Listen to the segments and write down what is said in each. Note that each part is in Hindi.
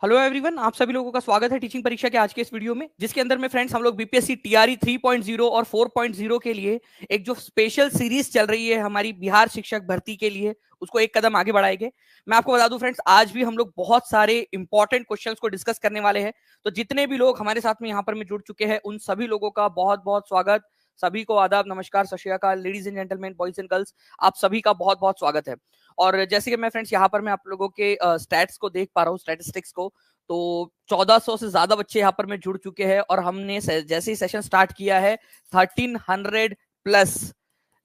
हेलो एवरीवन, आप सभी लोगों का स्वागत है टीचिंग परीक्षा के आज के इस वीडियो में, जिसके अंदर में फ्रेंड्स हम लोग बीपीएससी टीआरई 3.0 और 4.0 के लिए एक जो स्पेशल सीरीज चल रही है हमारी बिहार शिक्षक भर्ती के लिए, उसको एक कदम आगे बढ़ाएंगे। मैं आपको बता दूं फ्रेंड्स, आज भी हम लोग बहुत सारे इंपॉर्टेंट क्वेश्चंस को डिस्कस करने वाले हैं। तो जितने भी लोग हमारे साथ में यहाँ पर में जुड़ चुके हैं, उन सभी लोगों का बहुत बहुत स्वागत। सभी को आदाब, नमस्कार, सत श्री अकाल, ladies and gentleman, boys and girls, आप सभी का बहुत बहुत स्वागत है। और जैसे कि मैं फ्रेंड्स यहाँ पर मैं आप लोगों के स्टैट्स को देख पा रहा हूँ, स्टैटिस्टिक्स को, तो 1400 से ज्यादा बच्चे यहाँ पर में जुड़ चुके हैं और हमने जैसे ही सेशन स्टार्ट किया है 1300 प्लस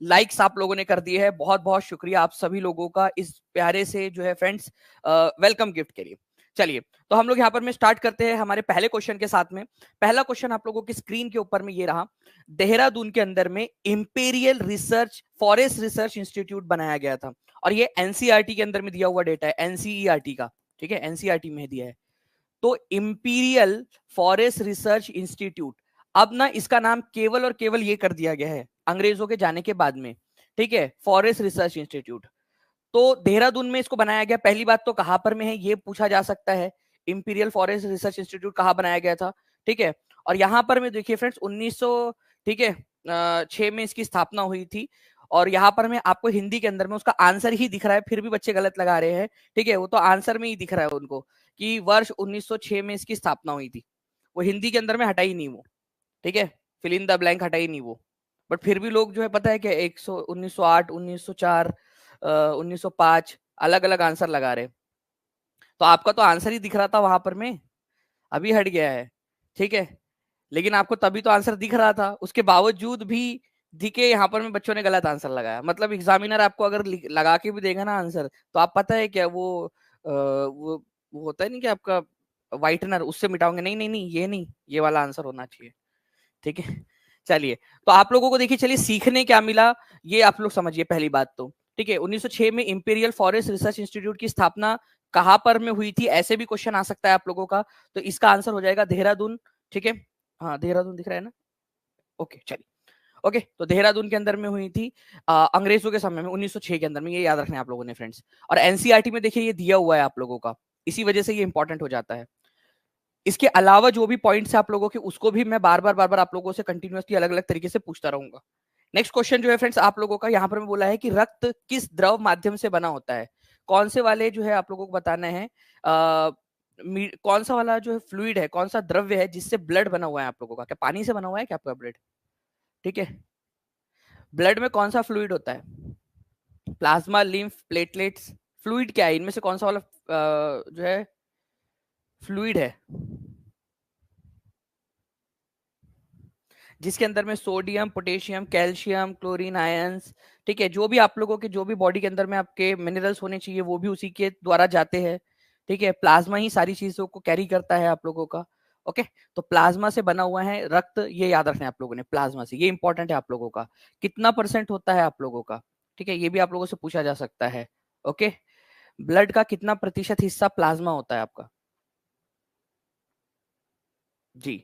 लाइक्स आप लोगों ने कर दिए हैं। बहुत बहुत शुक्रिया आप सभी लोगों का इस प्यारे से जो है फ्रेंड्स वेलकम गिफ्ट के लिए। चलिए, तो हम लोग यहाँ पर में स्टार्ट करते हैं हमारे पहले क्वेश्चन के साथ में। पहला क्वेश्चन आप लोगों की स्क्रीन के ऊपर में ये रहा। देहरादून के अंदर में imperial research forest research institute बनाया गया था और ये एनसीईआरटी के अंदर में दिया हुआ डेटा है, एनसीईआरटी का। ठीक है, एनसीईआरटी में दिया है। तो इंपीरियल फॉरेस्ट रिसर्च इंस्टीट्यूट, अब ना इसका नाम केवल और केवल ये कर दिया गया है अंग्रेजों के जाने के बाद में। ठीक है, फॉरेस्ट रिसर्च इंस्टीट्यूट। तो देहरादून में इसको बनाया गया। पहली बात तो कहां पर में है ये पूछा जा सकता है, इंपीरियल फॉरेस्ट रिसर्च इंस्टीट्यूट कहां बनाया गया था। ठीक है, और यहां पर में देखिए फ्रेंड्स 1900, ठीक है, 6 में इसकी स्थापना हुई थी। और यहाँ पर मैं आपको हिंदी के अंदर में उसका आंसर ही दिख रहा है, फिर भी बच्चे गलत लगा रहे हैं। ठीक है, वो तो आंसर में ही दिख रहा है उनको कि वर्ष 1906 में इसकी स्थापना हुई थी। वो हिंदी के अंदर में हटाई नहीं वो। ठीक है, फिल इन द ब्लैंक हटाई नहीं वो। बट फिर भी लोग जो है पता है कि 1908, 1904, 1905 अलग अलग आंसर लगा रहे। तो आपका तो आंसर ही दिख रहा था वहां पर में, अभी हट गया है। ठीक है, लेकिन आपको तभी तो आंसर दिख रहा था, उसके बावजूद भी दिखे यहाँ पर में बच्चों ने गलत आंसर लगाया। मतलब एग्जामिनर आपको अगर लगा के भी देगा ना आंसर, तो आप पता है क्या वो होता है नहीं कि आपका व्हाइटनर, उससे मिटाओगे। नहीं नहीं नहीं, ये नहीं, ये वाला आंसर होना चाहिए। ठीक है, चलिए, तो आप लोगों को देखिए, चलिए सीखने क्या मिला ये आप लोग समझिए पहली बात तो। ठीक है, 1906 में इंपीरियल फॉरेस्ट रिसर्च इंस्टीट्यूट की स्थापना कहां पर में हुई थी, ऐसे भी क्वेश्चन आ सकता है आप लोगों का। तो इसका आंसर हो जाएगा देहरादून। ठीक है, हाँ देहरादून दिख रहा है ना। ओके चलिए, ओके, तो देहरादून के अंदर में हुई थी अंग्रेजों के समय में 1906 के अंदर में, ये याद रखना है आप लोगों ने फ्रेंड्स। और एनसीईआरटी में देखिए ये दिया हुआ है आप लोगों का, इसी वजह से ये इंपॉर्टेंट हो जाता है। इसके अलावा जो भी पॉइंट्स है आप लोगों के, उसको भी मैं बार बार आप लोगों से कंटिन्यूअसली अलग अलग तरीके से पूछता रहूंगा। नेक्स्ट क्वेश्चन जो है फ्रेंड्स आप लोगों का, यहाँ पर मैं बोला है कि रक्त किस द्रव माध्यम से बना होता है। कौन से वाले जो है आप लोगों को बताना है, कौन सा वाला जो है फ्लूइड है, कौन सा द्रव्य है जिससे ब्लड बना हुआ है आप लोगों का। क्या पानी से बना हुआ है क्या आपका ब्लड? ठीक है, ब्लड में कौन सा फ्लूइड होता है? प्लाज्मा, लिम्फ, प्लेटलेट्स, फ्लूइड क्या है इनमें से? कौन सा वाला जो है फ्लूइड है जिसके अंदर में sodium, potassium, calcium, chlorine, ions, ठीक है, जो भी आप लोगों के जो भी बॉडी के अंदर में आपके मिनरल्स होने चाहिए वो भी उसी के द्वारा जाते हैं। ठीक है, प्लाज्मा ही सारी चीजों को कैरी करता है आप लोगों का। ओके, तो प्लाज्मा से बना हुआ है रक्त, ये याद रखना है आप लोगों ने, प्लाज्मा से। ये इंपॉर्टेंट है आप लोगों का, कितना परसेंट होता है आप लोगों का। ठीक है, ये भी आप लोगों से पूछा जा सकता है। ओके, ब्लड का कितना प्रतिशत हिस्सा प्लाज्मा होता है आपका? जी,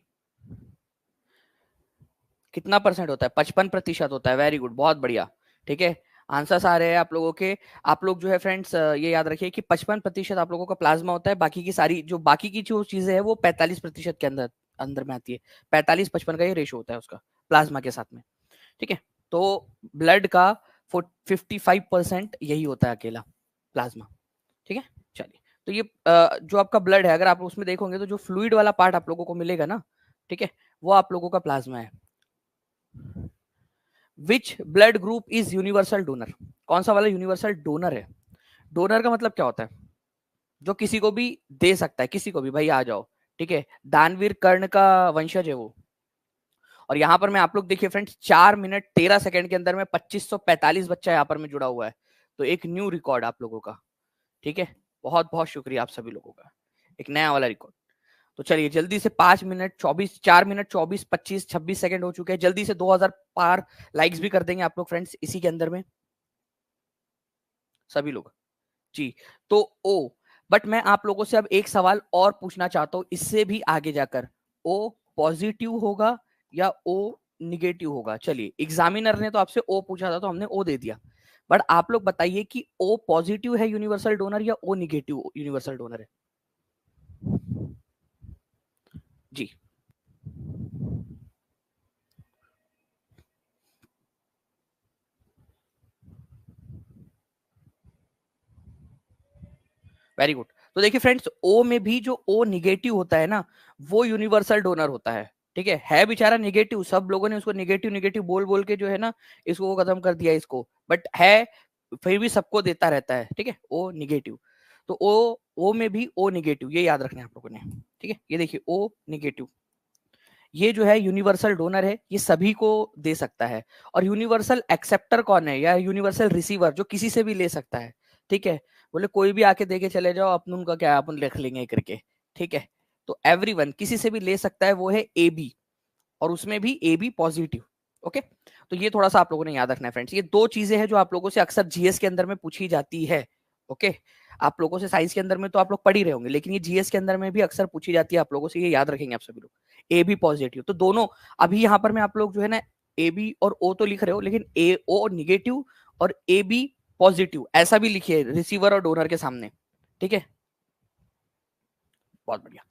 कितना परसेंट होता है? 55% होता है। वेरी गुड, बहुत बढ़िया। ठीक है, आंसर्स आ रहे हैं आप लोगों के। आप लोग जो है फ्रेंड्स ये याद रखिए कि 55% आप लोगों का प्लाज्मा होता है, बाकी की सारी जो बाकी की जो चीजें है वो 45% के अंदर अंदर में आती है। 45-55 का ये रेशो होता है उसका प्लाज्मा के साथ में। ठीक है, तो ब्लड का 55% यही होता है अकेला, प्लाज्मा। ठीक है, चलिए, तो ये जो आपका ब्लड है, अगर आप उसमें देखोगे तो जो फ्लूइड वाला पार्ट आप लोगों को मिलेगा ना, ठीक है, वो आप लोगों का प्लाज्मा है। Which blood group is universal donor? कौन सा वाला यूनिवर्सल डोनर है? डोनर का मतलब क्या होता है? जो किसी को भी दे सकता है, किसी को भी, भाई आ जाओ। ठीक है, दानवीर कर्ण का वंशज है वो। और यहाँ पर मैं आप लोग देखिए फ्रेंड्स, 4 मिनट 13 सेकंड के अंदर में 2545 बच्चा यहाँ पर में जुड़ा हुआ है। तो एक न्यू रिकॉर्ड आप लोगों का। ठीक है, बहुत बहुत शुक्रिया आप सभी लोगों का, एक नया वाला रिकॉर्ड। तो चलिए जल्दी से 5 मिनट 24, 4 मिनट 24, 25, 26 सेकंड हो चुके हैं। जल्दी से 2000 पार लाइक्स भी कर देंगे आप लोग फ्रेंड्स इसी के अंदर में, सभी लोग। जी, तो ओ, बट मैं आप लोगों से अब एक सवाल और पूछना चाहता हूं इससे भी आगे जाकर। ओ पॉजिटिव होगा या ओ निगेटिव होगा? चलिए, एग्जामिनर ने तो आपसे ओ पूछा था तो हमने ओ दे दिया, बट आप लोग बताइए कि ओ पॉजिटिव है यूनिवर्सल डोनर या ओ निगेटिव यूनिवर्सल डोनर है? जी। Very good. तो देखिए फ्रेंड्स, ओ में भी जो ओ निगेटिव होता है ना, वो यूनिवर्सल डोनर होता है। ठीक है बेचारा निगेटिव, सब लोगों ने उसको निगेटिव निगेटिव बोल बोल के जो है ना, इसको वो खत्म कर दिया इसको, बट है फिर भी सबको देता रहता है। ठीक है, ओ निगेटिव। तो ओ में भी ओ निगेटिव, ये याद रखना है आप लोगों ने। ठीक है, ये देखिए ओ निगेटिव, ये जो है यूनिवर्सल डोनर है, ये सभी को दे सकता है। और यूनिवर्सल एक्सेप्टर कौन है, या यूनिवर्सल रिसीवर, जो किसी से भी ले सकता है। ठीक है, बोले कोई भी आके दे के चले जाओ, अपन उनका क्या अपन लिख लेंगे करके। ठीक है, तो एवरीवन किसी से भी ले सकता है, वो है ए बी, और उसमें भी ए बी पॉजिटिव। ओके, तो ये थोड़ा सा आप लोगों ने याद रखना है फ्रेंड्स। ये दो चीजें हैं जो आप लोगों से अक्सर जीएस के अंदर में पूछी जाती है। ओके, आप लोगों से साइंस के अंदर में तो आप लोग पढ़ ही रहे होंगे, लेकिन ये जीएस के अंदर में भी अक्सर पूछी जाती है आप लोगों से, ये याद रखेंगे आप सभी लोग। ए बी पॉजिटिव, तो दोनों अभी यहाँ पर मैं आप लोग जो है ना, ए बी और ओ तो लिख रहे हो, लेकिन ए ओ निगेटिव और ए बी पॉजिटिव ऐसा भी लिखिए रिसीवर और डोनर के सामने। ठीक है, बहुत बढ़िया।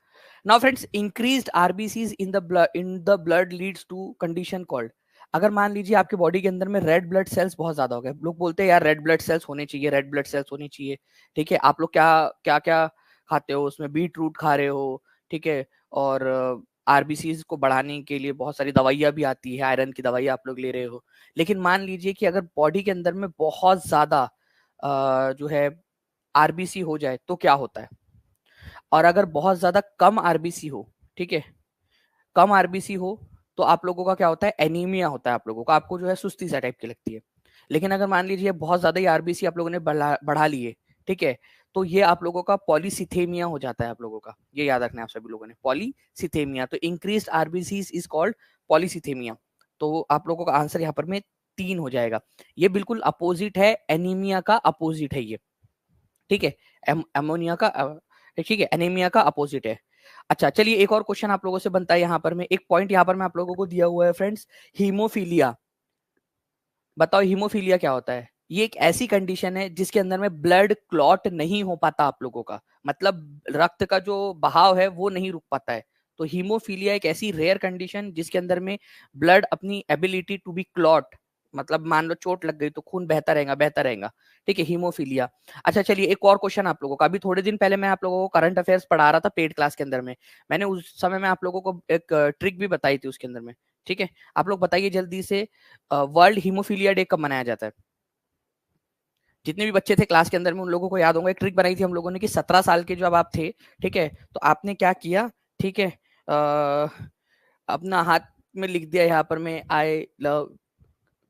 Now friends, increased RBCs in the blood leads to condition called. अगर मान लीजिए आपके बॉडी के अंदर में रेड ब्लड सेल्स बहुत ज्यादा हो गए, लोग बोलते हैं यार रेड ब्लड सेल्स होने चाहिए, रेड ब्लड सेल्स होनी चाहिए। ठीक है, आप लोग क्या क्या क्या खाते हो, उसमें बीट रूट खा रहे हो। ठीक है, और आरबीसीज को बढ़ाने के लिए बहुत सारी दवाइयां भी आती है, आयरन की दवाई आप लोग ले रहे हो। लेकिन मान लीजिए कि अगर बॉडी के अंदर में बहुत ज्यादा जो है आरबीसी हो जाए तो क्या होता है, और अगर बहुत ज्यादा कम आरबीसी हो, ठीक है, कम आरबीसी हो, तो आप लोगों का क्या होता है, एनीमिया होता है आप लोगों का, आपको जो है सुस्ती सा टाइप की लगती है। लेकिन अगर मान लीजिए बहुत ज्यादा ही आरबीसी आप लोगों ने बढ़ा लिए, ठीक है, तो ये आप लोगों का पॉलीसिथेमिया हो जाता है आप लोगों का। ये याद रखना है आप सभी लोगों ने, पॉलीसिथेमिया। तो increase RBC is called polycythemia. तो आप लोगों का आंसर यहाँ पर में 3 हो जाएगा। ये बिल्कुल अपोजिट है, एनीमिया का अपोजिट है ये। ठीक है, एमोनिया का ठीक है, एनीमिया का अपोजिट है। अच्छा चलिए, एक और क्वेश्चन आप लोगों से बनता है यहाँ पर में, एक पॉइंट यहाँ पर मैं आप लोगों को दिया हुआ है फ्रेंड्स, हीमोफीलिया। बताओ हीमोफीलिया क्या होता है। ये एक ऐसी कंडीशन है जिसके अंदर में ब्लड क्लॉट नहीं हो पाता आप लोगों का, मतलब रक्त का जो बहाव है वो नहीं रुक पाता है। तो हीमोफीलिया एक ऐसी रेयर कंडीशन जिसके अंदर में ब्लड अपनी एबिलिटी टू बी क्लॉट, मतलब मान लो चोट लग गई तो खून बहता रहेगा बहता रहेगा। ठीक है, हीमोफीलिया। अच्छा चलिए, एक और क्वेश्चन आप लोगों का। अभी थोड़े दिन पहले मैं आप लोगों को करंट अफेयर्स पढ़ा रहा था पेड क्लास के अंदर में, मैंने उस समय में आप लोगों को एक ट्रिक भी बताई थी उसके अंदर में। ठीक है, आप लोग बताइए जल्दी से, वर्ल्ड हीमोफीलिया डे कब मनाया जाता है। जितने भी बच्चे थे क्लास के अंदर में उन लोगों को याद होगा, एक ट्रिक बनाई थी हम लोगों ने कि 17 साल के जब आप थे, ठीक है, तो आपने क्या किया, ठीक है, अपना हाथ में लिख दिया यहाँ पर में आई लव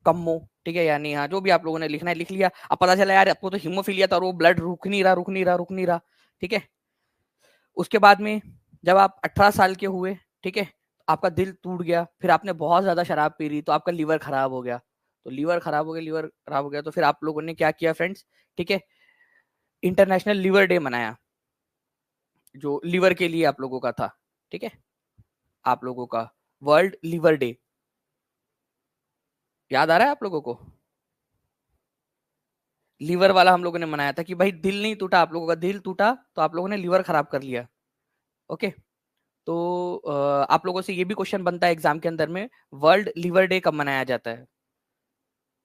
कम्मो। ठीक है, यानी हाँ जो भी आप लोगों ने लिखना है लिख लिया। अब पता चला यार आपको तो हीमोफीलिया था और वो ब्लड रुक नहीं रहा रुक नहीं रहा रुक नहीं रहा। ठीक है, उसके बाद में जब आप 18 साल के हुए, ठीक है, आपका दिल टूट गया, फिर आपने बहुत ज्यादा शराब पी ली तो आपका लीवर खराब हो गया। तो लीवर खराब हो गया, लीवर खराब हो गया, तो फिर आप लोगों ने क्या किया फ्रेंड्स, ठीक है, इंटरनेशनल लीवर डे मनाया, जो लीवर के लिए आप लोगों का था। ठीक है, आप लोगों का वर्ल्ड लीवर डे याद आ रहा है आप लोगों को। लीवर वाला हम लोगों ने मनाया था कि भाई दिल नहीं टूटा, आप लोगों का दिल टूटा तो आप लोगों ने लीवर खराब कर लिया। ओके, तो आप लोगों से ये भी क्वेश्चन बनता है एग्जाम के अंदर में, वर्ल्ड लीवर डे कब मनाया जाता है।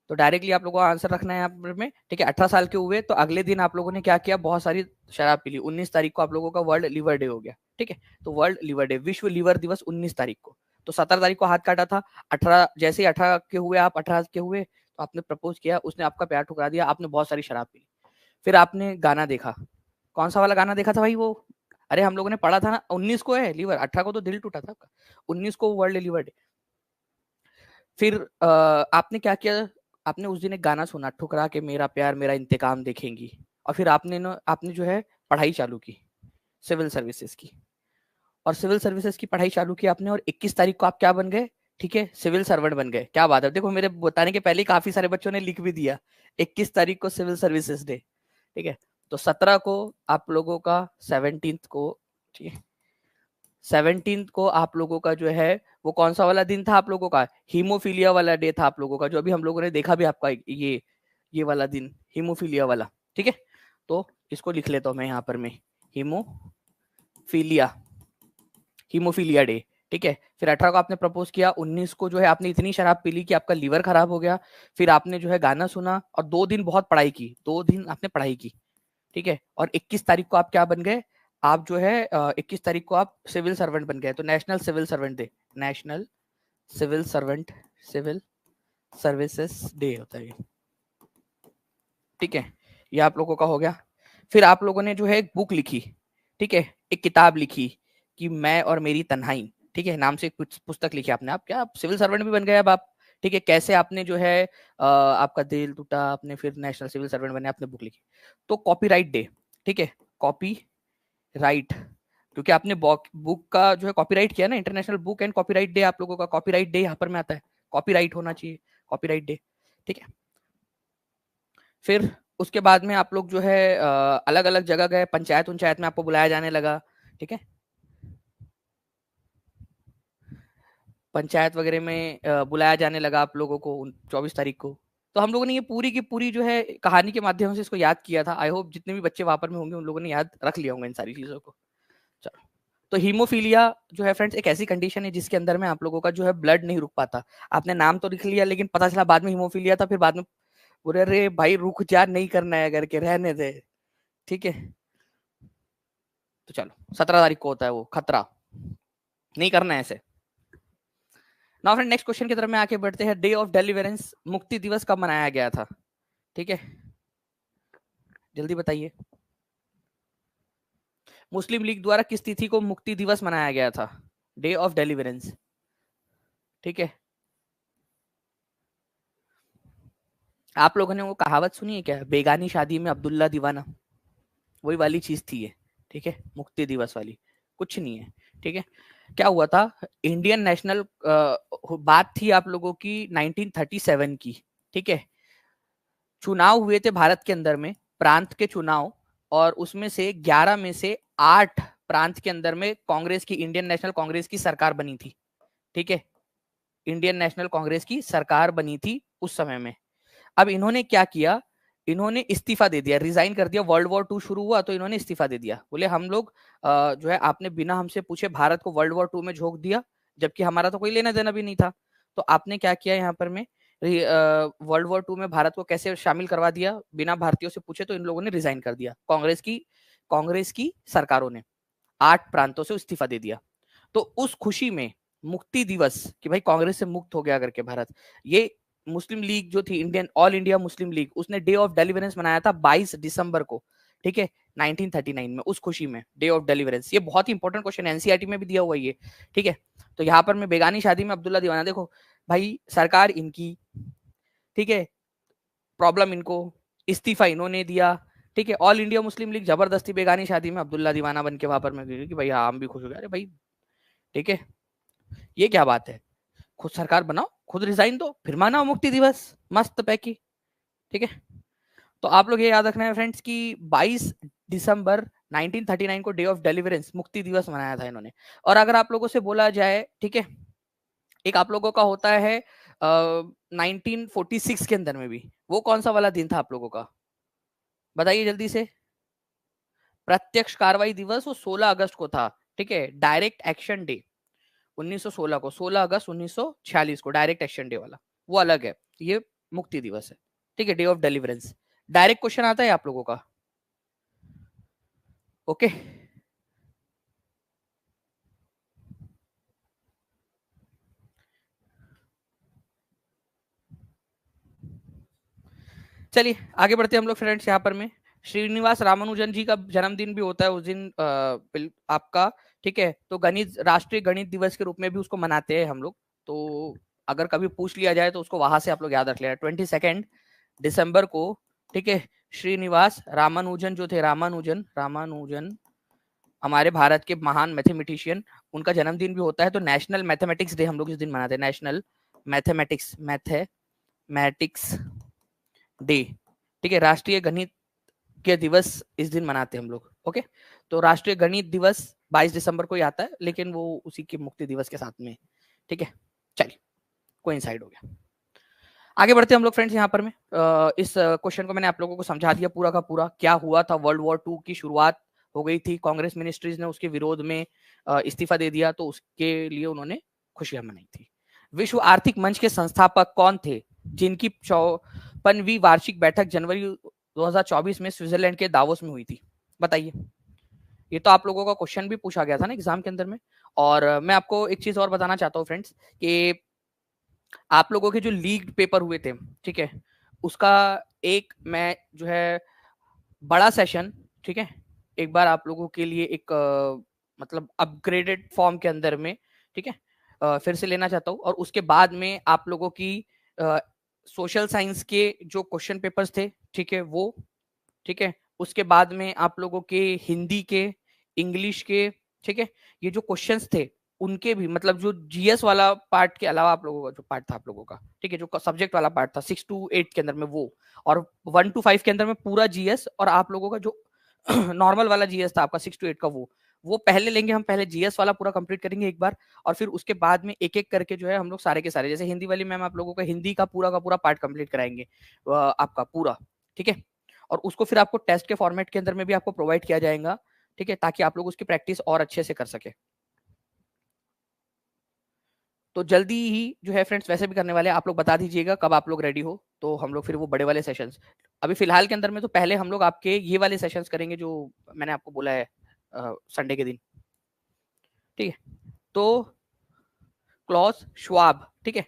तो डायरेक्टली आप लोगों को आंसर रखना है यहाँ में। ठीक है, 18 साल के हुए तो अगले दिन आप लोगों ने क्या किया, बहुत सारी शराब पी ली। 19 तारीख को आप लोगों का वर्ल्ड लीवर डे हो गया। ठीक है, तो वर्ल्ड लीवर डे, विश्व लीवर दिवस 19 तारीख को। तो 17 तारीख को हाथ काटा था, 18 जैसे ही 18 के हुए, आप 18 के हुए तो आपने प्रपोज किया, उसने आपका प्यार ठुकरा दिया, आपने बहुत सारी शराब पी ली। फिर आपने गाना देखा, कौन सा वाला गाना देखा था भाई वो, अरे हम लोगों ने पढ़ा था ना, 19 को है लीवर, 18 को तो दिल टूटा था आपका, 19 को वर्ल्ड लीवर डे। फिर आपने क्या किया, आपने उस दिन एक गाना सुना, ठुकरा के मेरा प्यार मेरा इंतकाम देखेंगी, और फिर आपने जो है पढ़ाई चालू की सिविल सर्विसेज की, और सिविल सर्विसेज की पढ़ाई चालू की आपने, और 21 तारीख को आप क्या बन गए, ठीक है, सिविल सर्वेंट बन गए। क्या बात है, देखो मेरे बताने के पहले ही काफी सारे बच्चों ने लिख भी दिया 21 तारीख को सिविल सर्विसेज डे। ठीक है, तो 17 को आप लोगों का 17 को, ठीक है, 17 को आप लोगों का जो है वो कौन सा वाला दिन था आप लोगों का, हीमोफीलिया वाला डे था आप लोगों का, जो अभी हम लोगों ने देखा भी आपका ये वाला दिन हीमोफीलिया वाला। ठीक है, तो इसको लिख लेता हूं मैं यहाँ पर मैं, हीमोफीलिया, हीमोफीलिया डे, ठीक है। फिर 18 को आपने प्रपोज किया, 19 को जो है आपने इतनी शराब पी ली कि आपका लीवर खराब हो गया, फिर आपने जो है गाना सुना और 2 दिन बहुत पढ़ाई की, 2 दिन आपने पढ़ाई की, ठीक है। और 21 तारीख को आप क्या बन गए, आप जो है 21 तारीख को आप सिविल सर्वेंट बन गए। तो national civil servant day, national civil servant, civil services day होता है, ठीक है। ये आप लोगों का हो गया। फिर आप लोगों ने जो है एक बुक लिखी, ठीक है, एक किताब लिखी कि मैं और मेरी तन्हाई, ठीक है, नाम से कुछ पुस्तक लिखी आपने। आप क्या आप सिविल सर्वेंट भी बन गए अब आप, ठीक है। कैसे आपने जो है आपका दिल टूटा, आपने फिर नेशनल सिविल सर्वेंट बने, आपने बुक लिखी। तो कॉपीराइट डे, ठीक है, कॉपी राइट, क्योंकि आपने बुक का जो है कॉपीराइट किया ना, international book and copyright day आप लोगों का, कॉपीराइट डे यहाँ पर में आता है, कॉपीराइट होना चाहिए, कॉपीराइट डे, ठीक है। फिर उसके बाद में आप लोग जो है अलग अलग जगह गए, पंचायत उंचायत में आपको बुलाया जाने लगा, ठीक है, पंचायत वगैरह में बुलाया जाने लगा आप लोगों को 24 तारीख को। तो हम लोगों ने ये पूरी की पूरी जो है कहानी के माध्यम से इसको याद किया था। आई होप जितने भी बच्चे वहां पर में होंगे उन लोगों ने याद रख लिया होंगे इन सारी चीजों को। चलो, तो हीमोफीलिया जो है फ्रेंड्स एक ऐसी कंडीशन है जिसके अंदर में आप लोगों का जो है ब्लड नहीं रुक पाता। आपने नाम तो लिख लिया लेकिन पता चला बाद में हीमोफीलिया था, फिर बाद में बोले अरे भाई रुक जा, नहीं करना है करके रहने दे, ठीक है। तो चलो 17 तारीख को होता है वो खतरा, नहीं करना है ऐसे। नाउ फ्रेंड नेक्स्ट क्वेश्चन की तरफ में आके बढ़ते हैं। डे ऑफ डेलिवरेंस, मुक्ति दिवस कब मनाया गया था, ठीक है, जल्दी बताइए। मुस्लिम लीग द्वारा किस तिथि को मुक्ति दिवस मनाया गया था, डे ऑफ डेलिवरेंस, ठीक है। आप लोगों ने वो कहावत सुनी है क्या, बेगानी शादी में अब्दुल्ला दीवाना, वही वाली चीज थी ये, ठीक है, मुक्ति दिवस वाली, कुछ नहीं है, ठीक है। क्या हुआ था, इंडियन नेशनल बात थी आप लोगों की 1937 की, ठीक है। चुनाव हुए थे भारत के अंदर में, प्रांत के चुनाव, और उसमें से 11 में से 8 प्रांत के अंदर में कांग्रेस की, इंडियन नेशनल कांग्रेस की सरकार बनी थी, ठीक है, इंडियन नेशनल कांग्रेस की सरकार बनी थी उस समय में। अब इन्होंने क्या किया, इन्होंने इस्तीफा दे दिया, रिजाइन कर दिया। वर्ल्ड वॉर 2 शुरू हुआ तो इन्होंने इस्तीफा दे दिया, बोले हम लोग जो है आपने बिना हमसे पूछे भारत को वर्ल्ड वॉर 2 में झोंक दिया, जबकि हमारा तो कोई लेना देना भी नहीं था। तो आपने क्या किया यहाँ पर में, वर्ल्ड वॉर 2 में भारत को कैसे शामिल करवा दिया बिना भारतीयों से पूछे, तो इन लोगों ने रिजाइन कर दिया, कांग्रेस की सरकारों ने 8 प्रांतों से इस्तीफा दे दिया। तो उस खुशी में मुक्ति दिवस कि भाई कांग्रेस से मुक्त हो गया करके भारत, ये मुस्लिम लीग जो थी, Indian all India Muslim league, उसने डे ऑफ डेलिवरेंस मनाया था 22 दिसंबर को, ठीक है, 1939 में, उस खुशी में डे ऑफ डेलिवरेंस। ये बहुत ही इंपॉर्टेंट क्वेश्चन है, एनसीईआरटी में भी दिया हुआ ये, ठीक है। तो यहाँ पर मैं बेगानी शादी में अब्दुल्ला दीवाना, देखो भाई सरकार इनकी, ठीक है, प्रॉब्लम इनको, इस्तीफा इन्होंने दिया, ठीक है। ऑल इंडिया मुस्लिम लीग जबरदस्ती बेगानी शादी में अब्दुल्ला दीवाना बन के वहां पर मैं कि भाई हाँ हम भी खुश हो गए, अरे भाई ठीक है, ये क्या बात है, खुद सरकार बनाओ, खुद रिजाइन दो, फिर मानाओ मुक्ति दिवस, मस्त पैकी, ठीक है। तो आप लोग ये याद रखना है फ्रेंड्स कि 22 दिसंबर 1939 को डे ऑफ डेलिवरेंस, मुक्ति दिवस मनाया था इन्होंने। और अगर आप लोगों से बोला जाए, ठीक है, एक आप लोगों का होता है 1946 के अंदर में भी, वो कौन सा वाला दिन था आप लोगों का, बताइए जल्दी से। प्रत्यक्ष कार्रवाई दिवस वो 16 अगस्त को था, ठीक है, डायरेक्ट एक्शन डे 1916 को, 16 अगस्त 1946 को डायरेक्ट एक्शन डे वाला, वो अलग है, ये मुक्ति दिवस है, ठीक है, day of deliverance. Direct question आता है आप लोगों का, ओके। चलिए आगे बढ़ते हैं हम लोग फ्रेंड्स। यहाँ पर में श्रीनिवास रामानुजन जी का जन्मदिन भी होता है उस दिन आपका, ठीक है। तो गणित, राष्ट्रीय गणित दिवस के रूप में भी उसको मनाते हैं हम लोग। तो अगर कभी पूछ लिया जाए तो उसको वहां से आप लोग याद रख लेना, 22 दिसंबर को, ठीक है। श्रीनिवास रामानुजन जो थे, रामानुजन हमारे भारत के महान मैथमेटिशियन, उनका जन्मदिन भी होता है। तो नेशनल मैथमेटिक्स डे हम लोग इस दिन मनाते हैं, नेशनल मैथमेटिक्स डे, ठीक है, राष्ट्रीय गणित के दिवस इस दिन मनाते हैं हम लोग, ओके। तो राष्ट्रीय गणित दिवस 22 दिसंबर को ही आता है, लेकिन वो उसी के मुक्ति दिवस के साथ में, ठीक है। चलिए कोइंसाइड हो गया। आगे बढ़ते हैं हम लोग फ्रेंड्स। यहाँ पर में इस क्वेश्चन को मैंने आप लोगों को समझा दिया पूरा का पूरा, क्या हुआ था वर्ल्ड वॉर 2 की शुरुआत हो गई थी, कांग्रेस मिनिस्ट्रीज ने उसके विरोध में इस्तीफा दे दिया, तो उसके लिए उन्होंने खुशियां मनाई थी। विश्व आर्थिक मंच के संस्थापक कौन थे जिनकी 54वीं वार्षिक बैठक जनवरी 2024 में स्विट्जरलैंड के दावोस में हुई थी? बताइए। ये तो आप लोगों का क्वेश्चन भी पूछा गया था ना एग्जाम के अंदर में। और मैं आपको एक चीज और बताना चाहता हूँ फ्रेंड्स कि आप लोगों के जो लीक्ड पेपर हुए थे, ठीक है, उसका एक मैं जो है बड़ा सेशन, ठीक है, एक बार आप लोगों के लिए एक मतलब अपग्रेडेड फॉर्म के अंदर में, ठीक है, फिर से लेना चाहता हूँ। और उसके बाद में आप लोगों की सोशल साइंस के जो क्वेश्चन पेपर्स थे, ठीक है, वो, ठीक है, उसके बाद में आप लोगों के हिंदी के, इंग्लिश के, ठीक है, ये जो क्वेश्चंस थे उनके भी, मतलब जो जीएस वाला पार्ट के अलावा आप लोगों का जो पार्ट था आप लोगों का, ठीक है, जो सब्जेक्ट वाला पार्ट था 6 to 8 के अंदर में वो, और 1 to 5 के अंदर में पूरा जीएस, और आप लोगों का जो नॉर्मल वाला जीएस था आपका 6 to 8 का, वो पहले लेंगे हम। पहले जीएस वाला पूरा कंप्लीट करेंगे एक बार, और फिर उसके बाद में एक एक करके जो है हम लोग सारे के सारे, जैसे हिंदी वाली मैम आप लोगों का हिंदी का पूरा पार्ट कंप्लीट कराएंगे आपका पूरा, ठीक है, और उसको फिर आपको टेस्ट के फॉर्मेट के अंदर में भी आपको प्रोवाइड किया जाएगा, ठीक है, ताकि आप लोग उसकी प्रैक्टिस और अच्छे से कर सके। तो जल्दी ही जो है फ्रेंड्स वैसे भी करने वाले, आप लोग बता दीजिएगा कब आप लोग रेडी हो, तो हम लोग फिर वो बड़े वाले सेशंस, अभी फिलहाल के अंदर में तो पहले हम लोग आपके ये वाले सेशंस करेंगे जो मैंने आपको बोला है संडे के दिन, ठीक है। तो क्लॉस श्वाब, ठीक है,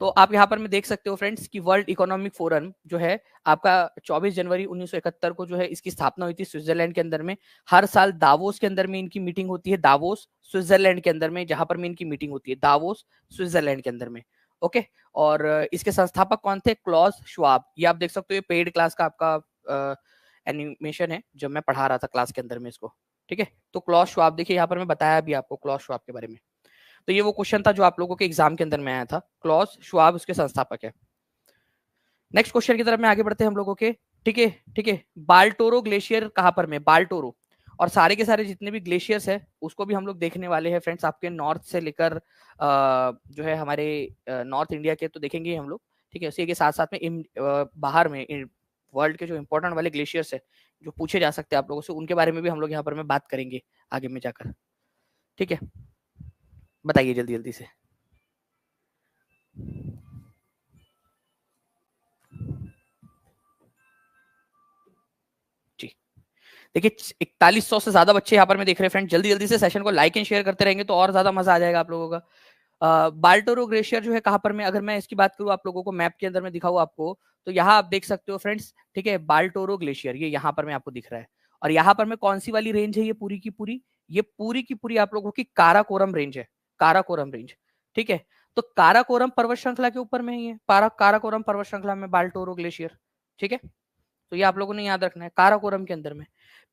तो आप यहाँ पर में देख सकते हो फ्रेंड्स कि वर्ल्ड इकोनॉमिक फोरम जो है आपका 24 जनवरी 1971 को जो है इसकी स्थापना हुई थी स्विट्जरलैंड के अंदर में। हर साल दावोस के अंदर में इनकी मीटिंग होती है, दावोस स्विट्जरलैंड के अंदर में, जहां पर में इनकी मीटिंग होती है दावोस स्विट्जरलैंड के अंदर में। ओके, और इसके संस्थापक कौन थे? Klaus Schwab. ये आप देख सकते हो, ये पेड क्लास का आपका एनिमेशन है जब मैं पढ़ा रहा था क्लास के अंदर में इसको, ठीक है। तो क्लॉस श्वाब देखिए यहाँ पर मैं बताया भी आपको क्लॉस श्वाब के बारे में। तो ये वो क्वेश्चन था जो आप लोगों के एग्जाम के अंदर में आया था, क्लॉस श्वाब उसके संस्थापक है। नेक्स्ट क्वेश्चन की तरफ में आगे बढ़ते हैं हम लोगों के, ठीक है, ठीक है। बाल्टोरो ग्लेशियर कहां पर में? बाल्टोरो, और सारे के सारे जितने भी ग्लेशियर्स है उसको भी हम लोग देखने वाले हैं फ्रेंड्स, आपके नॉर्थ से लेकर जो है हमारे नॉर्थ इंडिया के तो देखेंगे हम लोग, ठीक है। उसी के साथ साथ में बाहर में वर्ल्ड के जो इंपॉर्टेंट वाले ग्लेशियर्स है जो पूछे जा सकते हैं आप लोगों से, उनके बारे में भी हम लोग यहाँ पर में बात करेंगे आगे में जाकर, ठीक है। बताइए जल्दी जल्दी से। जी, देखिए 4100 से ज्यादा बच्चे यहाँ पर मैं देख रहे हैं फ्रेंड, जल्दी जल्दी से सेशन को लाइक एंड शेयर करते रहेंगे तो और ज्यादा मजा आ जाएगा आप लोगों का। बाल्टोरो ग्लेशियर जो है कहाँ पर में, अगर मैं इसकी बात करूँ आप लोगों को मैप के अंदर में दिखाऊँ आपको, तो यहाँ आप देख सकते हो फ्रेंड्स, ठीक है, बाल्टोरो ग्लेशियर ये यहाँ पर में आपको दिख रहा है। और यहाँ पर में कौन सी वाली रेंज है? ये पूरी की पूरी, ये पूरी की पूरी आप लोगों की काराकोरम रेंज है, काराकोरम रेंज, ठीक है। तो काराकोरम पर्वत श्रृंखला के ऊपर में ही है, काराकोरम पर्वत श्रृंखला में बाल्टोरो ग्लेशियर, ठीक है। तो ये आप लोगों ने याद रखना है, काराकोरम के अंदर में।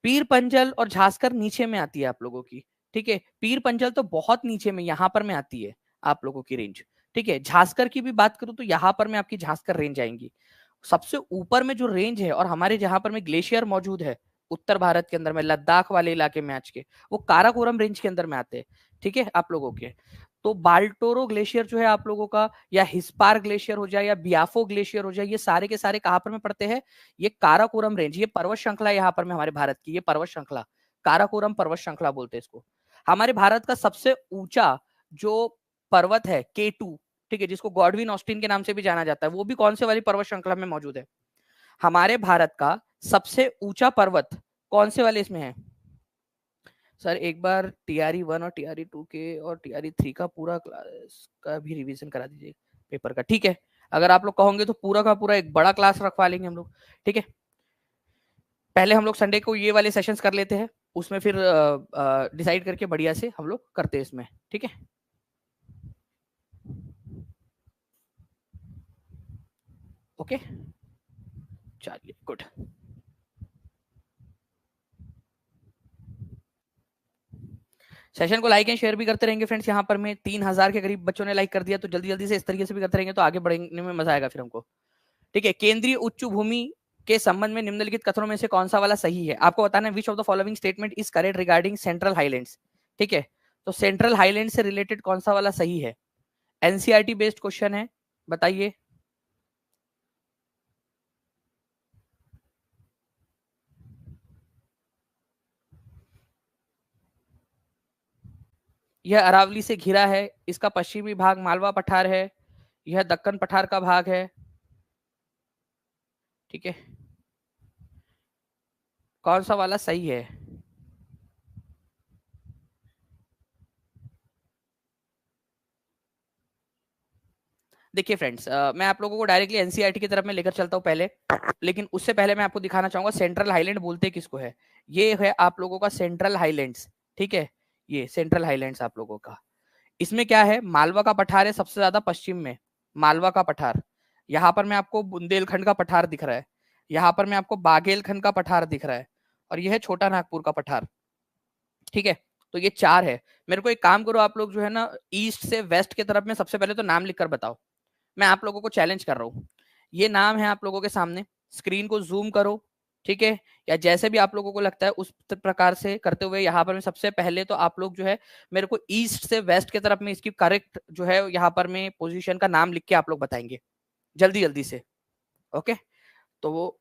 पीर पंजल और झांसकर नीचे में आती है आप लोगों की, ठीक है। पीर पंजल तो बहुत नीचे में यहाँ पर में आती है आप लोगों की रेंज, ठीक है। झांसकर की भी बात करूं तो यहाँ पर में आपकी झांसकर रेंज आएंगी। सबसे ऊपर में जो रेंज है और हमारे जहां पर में ग्लेशियर मौजूद है उत्तर भारत के अंदर में, लद्दाख वाले इलाके में आज के, वो काराकोरम रेंज के अंदर में आते हैं, ठीक है आप लोगों के। तो बाल्टोरो ग्लेशियर जो है आप लोगों का, या हिस्पार ग्लेशियर हो जाए या बियाफो ग्लेशियर हो जाए, ये सारे के सारे कहां पर में पड़ते हैं? ये काराकोरम रेंज, ये पर्वत श्रृंखला यहाँ पर में हमारे भारत की, ये पर्वत श्रृंखला काराकोरम पर्वत श्रृंखला बोलते हैं इसको। हमारे भारत का सबसे ऊंचा जो पर्वत है K2, ठीक है, जिसको गॉडविन ऑस्टिन के नाम से भी जाना जाता है, वो भी कौन से वाली पर्वत श्रृंखला में मौजूद है? हमारे भारत का सबसे ऊंचा पर्वत कौन से वाले इसमें है? सर एक बार TRE 1 और TRE 2 के और TRE 3 का पूरा क्लास का भी रिवीजन करा दीजिए पेपर का, ठीक है। अगर आप लोग कहोगे तो पूरा का पूरा एक बड़ा क्लास रखवा लेंगे हम लोग, ठीक है। पहले हम लोग संडे को ये वाले सेशंस कर लेते हैं, उसमें फिर डिसाइड करके बढ़िया से हम लोग करते हैं इसमें, ठीक है। ओके, चलिए गुड। सेशन को लाइक एंड शेयर भी करते रहेंगे फ्रेंड्स, यहाँ पर में 3000 के करीब बच्चों ने लाइक कर दिया, तो जल्दी जल्दी से इस तरीके से भी करते रहेंगे तो आगे बढ़ने में मजा आएगा फिर हमको, ठीक है। केंद्रीय उच्च भूमि के संबंध में निम्नलिखित कथनों में से कौन सा वाला सही है? आपको बताना है विच of the following statement is correct regarding central highlands, ठीक है। तो सेंट्रल हाईलैंड से रिलेटेड कौन सा वाला सही है? एनसीईआरटी बेस्ड क्वेश्चन है, बताइए। यह अरावली से घिरा है, इसका पश्चिमी भाग मालवा पठार है, यह दक्कन पठार का भाग है। ठीक है, कौन सा वाला सही है? देखिए फ्रेंड्स, मैं आप लोगों को डायरेक्टली एनसीईआरटी की तरफ में लेकर चलता हूँ पहले, लेकिन उससे पहले मैं आपको दिखाना चाहूंगा सेंट्रल हाईलैंड बोलते किसको है। ये है आप लोगों का सेंट्रल हाईलैंड्स। ठीक है, ये सेंट्रल हाईलैंड्स आप लोगों का। इसमें क्या है, मालवा का पठार है सबसे ज्यादा पश्चिम में, मालवा का पठार। यहाँ पर मैं आपको बुंदेलखंड का पठार दिख रहा है, यहाँ पर मैं आपको बाघेलखंड का पठार दिख रहा है, और यह है छोटा नागपुर का पठार। ठीक है, तो ये चार है। मेरे को एक काम करो आप लोग, जो है ना, ईस्ट से वेस्ट की तरफ में सबसे पहले तो नाम लिखकर बताओ। मैं आप लोगों को चैलेंज कर रहा हूँ, ये नाम है आप लोगों के सामने, स्क्रीन को जूम करो। ठीक है, या जैसे भी आप लोगों को लगता है उस प्रकार से करते हुए यहाँ पर मैं सबसे पहले तो आप लोग जो है मेरे को ईस्ट से वेस्ट की तरफ में इसकी करेक्ट जो है यहाँ पर में पोजीशन का नाम लिख के आप लोग बताएंगे जल्दी जल्दी से। ओके, तो वो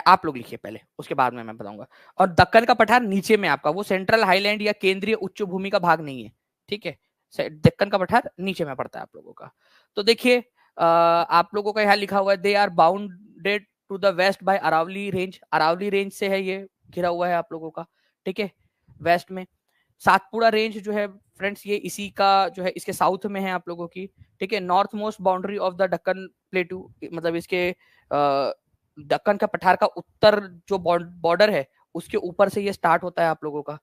आप लोग लिखिए पहले, उसके बाद में मैं बताऊंगा। और दक्कन का पठार नीचे में आपका, वो सेंट्रल हाईलैंड या केंद्रीय उच्च भूमि का भाग नहीं है। ठीक है, दक्कन का पठार नीचे में पड़ता है आप लोगों का। तो देखिए, आप लोगों का यहाँ लिखा हुआ है they are bounded to the west by Aravalli range. Aravalli range से है ये घिरा हुआ है आप लोगों का। ठीक है, वेस्ट में सातपुड़ा रेंज जो है फ्रेंड्स, ये इसी का जो है इसके साउथ में है आप लोगों की। ठीक है, north most boundary of the Deccan प्लेटू, मतलब इसके दक्कन का पठार का उत्तर जो बॉर्डर है उसके ऊपर से ये स्टार्ट होता है आप लोगों का।